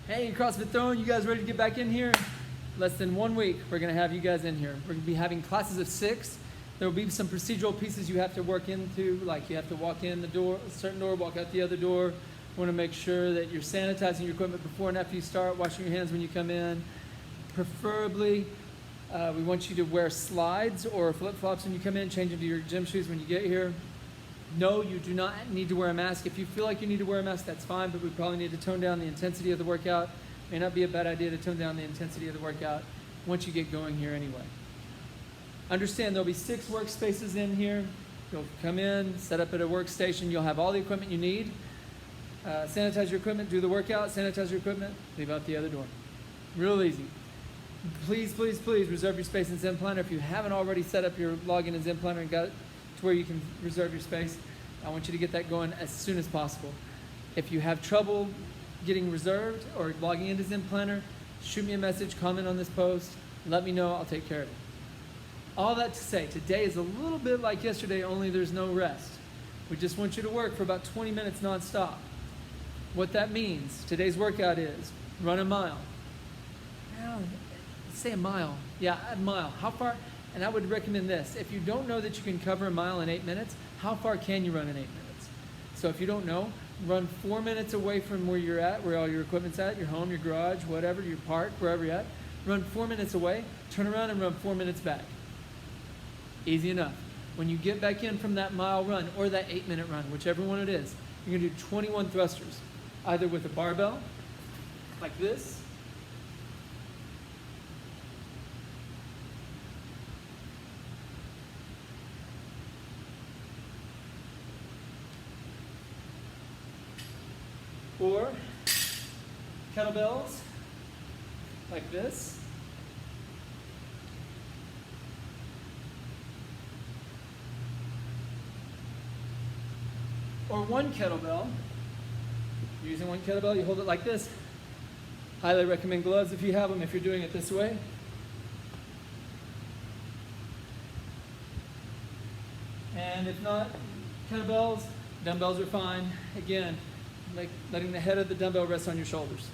Hey, CrossFit Throne, you guys ready to get back in here? Less than 1 week, we're gonna have you guys in here. We're gonna be having classes of 6. There will be some procedural pieces you have to work into, like you have to walk in the door, a certain door, walk out the other door. Want to make sure that you're sanitizing your equipment before and after you start, washing your hands when you come in. Preferably, we want you to wear slides or flip-flops when you come in, change into your gym shoes when you get here. No, you do not need to wear a mask. If you feel like you need to wear a mask, that's fine, but we probably need to tone down the intensity of the workout. May not be a bad idea to tone down the intensity of the workout once you get going here anyway. Understand there'll be 6 workspaces in here. You'll come in, set up at a workstation. You'll have all the equipment you need. Sanitize your equipment, do the workout, sanitize your equipment, leave out the other door. Real easy. Please, please, please reserve your space in Zen Planner. If you haven't already set up your login in Zen Planner and got it to where you can reserve your space, I want you to get that going as soon as possible. If you have trouble getting reserved or logging into Zen Planner, shoot me a message, comment on this post, let me know, I'll take care of it. All that to say, today is a little bit like yesterday, only there's no rest. We just want you to work for about 20 minutes nonstop. What that means, today's workout is run a mile. Well, say a mile. Yeah, a mile. How far? And I would recommend this. If you don't know that you can cover a mile in 8 minutes, how far can you run in 8 minutes? So if you don't know, run 4 minutes away from where you're at, where all your equipment's at, your home, your garage, whatever, your park, wherever you're at. Run 4 minutes away, turn around and run 4 minutes back. Easy enough. When you get back in from that mile run or that 8-minute run, whichever one it is, you're gonna do 21 thrusters, either with a barbell, like this, or kettlebells, like this, or one kettlebell. You're using one kettlebell, you hold it like this. Highly recommend gloves if you have them, if you're doing it this way. And if not, kettlebells, dumbbells are fine. Again, letting the head of the dumbbell rest on your shoulders.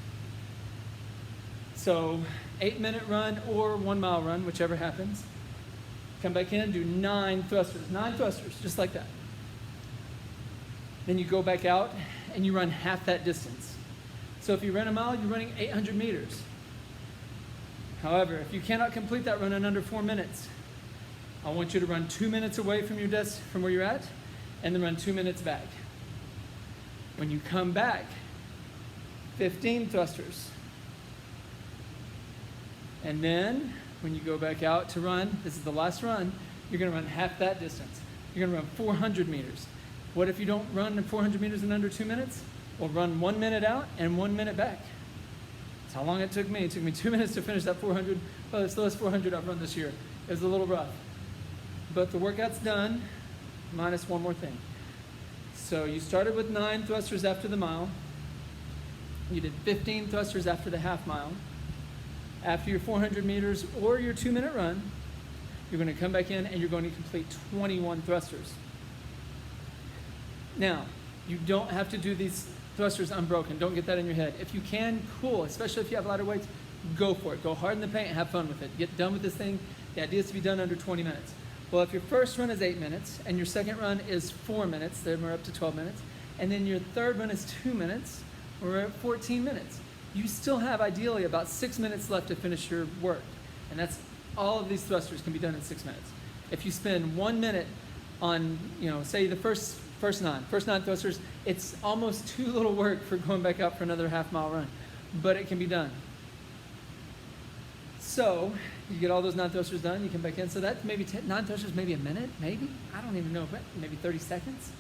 So 8-minute run or 1 mile run, whichever happens. Come back in, do 9 thrusters. 9 thrusters, just like that. Then you go back out and you run half that distance. So if you run a mile, you're running 800 meters. However, if you cannot complete that run in under 4 minutes, I want you to run 2 minutes away from your desk, from where you're at, and then run 2 minutes back. When you come back, 15 thrusters. And then, when you go back out to run, this is the last run, you're gonna run half that distance. You're gonna run 400 meters. What if you don't run 400 meters in under 2 minutes? Well, run 1 minute out and 1 minute back. That's how long it took me. It took me 2 minutes to finish that 400. Well, it's the last 400 I've run this year. It was a little rough. But the workout's done, minus one more thing. So you started with 9 thrusters after the mile. You did 15 thrusters after the half mile. After your 400 meters or your 2-minute run, you're going to come back in and you're going to complete 21 thrusters. Now, you don't have to do these thrusters unbroken. Don't get that in your head. If you can, cool, especially if you have lighter weights, go for it. Go hard in the paint and have fun with it. Get done with this thing. The idea is to be done under 20 minutes. Well, if your first run is 8 minutes and your second run is 4 minutes, then we're up to 12 minutes, and then your third run is 2 minutes, we're at 14 minutes. You still have ideally about 6 minutes left to finish your work. And that's all of these thrusters can be done in 6 minutes. If you spend 1 minute on, say the first 9 thrusters, it's almost too little work for going back out for another half-mile run, but it can be done. So you get all those 9 thrusters done, you come back in. So that's maybe 9 thrusters, maybe a minute, maybe? I don't even know, but maybe 30 seconds?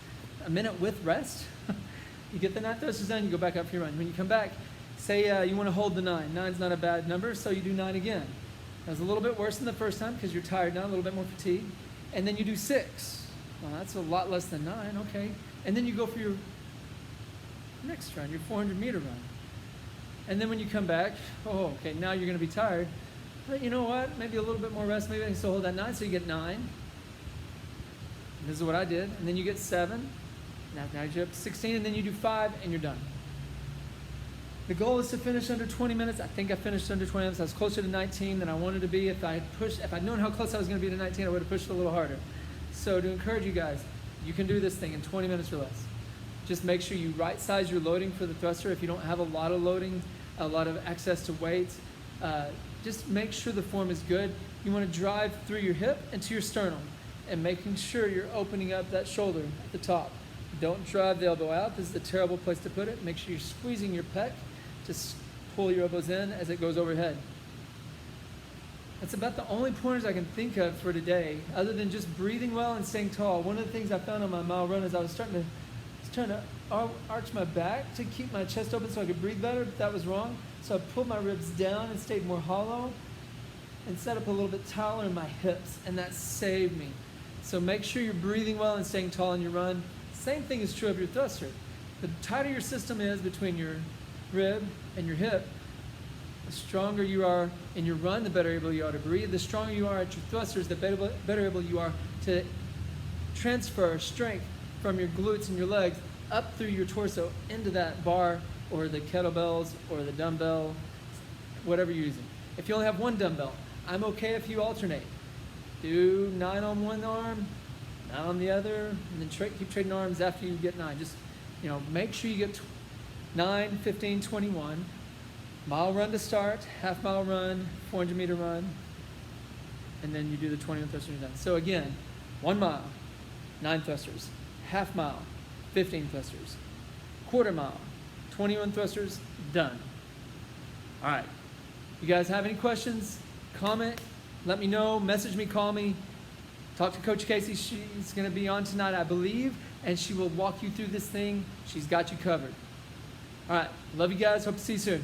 A minute with rest? You get the 9 thrusters done, you go back up for your run. When you come back, say you want to hold the 9. 9's not a bad number, so you do 9 again. That was a little bit worse than the first time because you're tired now, a little bit more fatigue. And then you do 6. Well, that's a lot less than 9, okay. And then you go for your next run, your 400-meter run. And then when you come back, okay, now you're going to be tired. But you know what? Maybe a little bit more rest. Maybe I can still hold that 9, so you get 9. This is what I did. And then you get 7. Now you're up to 16, and then you do 5, and you're done. The goal is to finish under 20 minutes. I think I finished under 20 minutes. I was closer to 19 than I wanted to be. If I'd known how close I was going to be to 19, I would have pushed a little harder. So to encourage you guys, you can do this thing in 20 minutes or less. Just make sure you right size your loading for the thruster. If you don't have a lot of loading, a lot of access to weight, just make sure the form is good. You want to drive through your hip into your sternum and making sure you're opening up that shoulder at the top. Don't drive the elbow out. This is a terrible place to put it. Make sure you're squeezing your pec. Just pull your elbows in as it goes overhead. That's about the only pointers I can think of for today, other than just breathing well and staying tall. One of the things I found on my mile run is I was trying to arch my back to keep my chest open so I could breathe better, but that was wrong. So I pulled my ribs down and stayed more hollow and set up a little bit taller in my hips, and that saved me. So make sure you're breathing well and staying tall in your run. Same thing is true of your thruster. The tighter your system is between your rib and your hip, the stronger you are in your run, the better able you are to breathe. The stronger you are at your thrusters, the better able you are to transfer strength from your glutes and your legs up through your torso into that bar or the kettlebells or the dumbbell, whatever you're using. If you only have one dumbbell, I'm okay if you alternate. Do 9 on one arm, 9 on the other, and then keep trading arms after you get 9. Just, make sure you get 9, 15, 21. Mile run to start, half mile run, 400 meter run, and then you do the 21 thrusters and you're done. So again, 1 mile, 9 thrusters, half mile, 15 thrusters, quarter mile, 21 thrusters, done. All right. You guys have any questions? Comment, let me know, message me, call me. Talk to Coach Casey. She's going to be on tonight, I believe, and she will walk you through this thing. She's got you covered. All right. Love you guys. Hope to see you soon.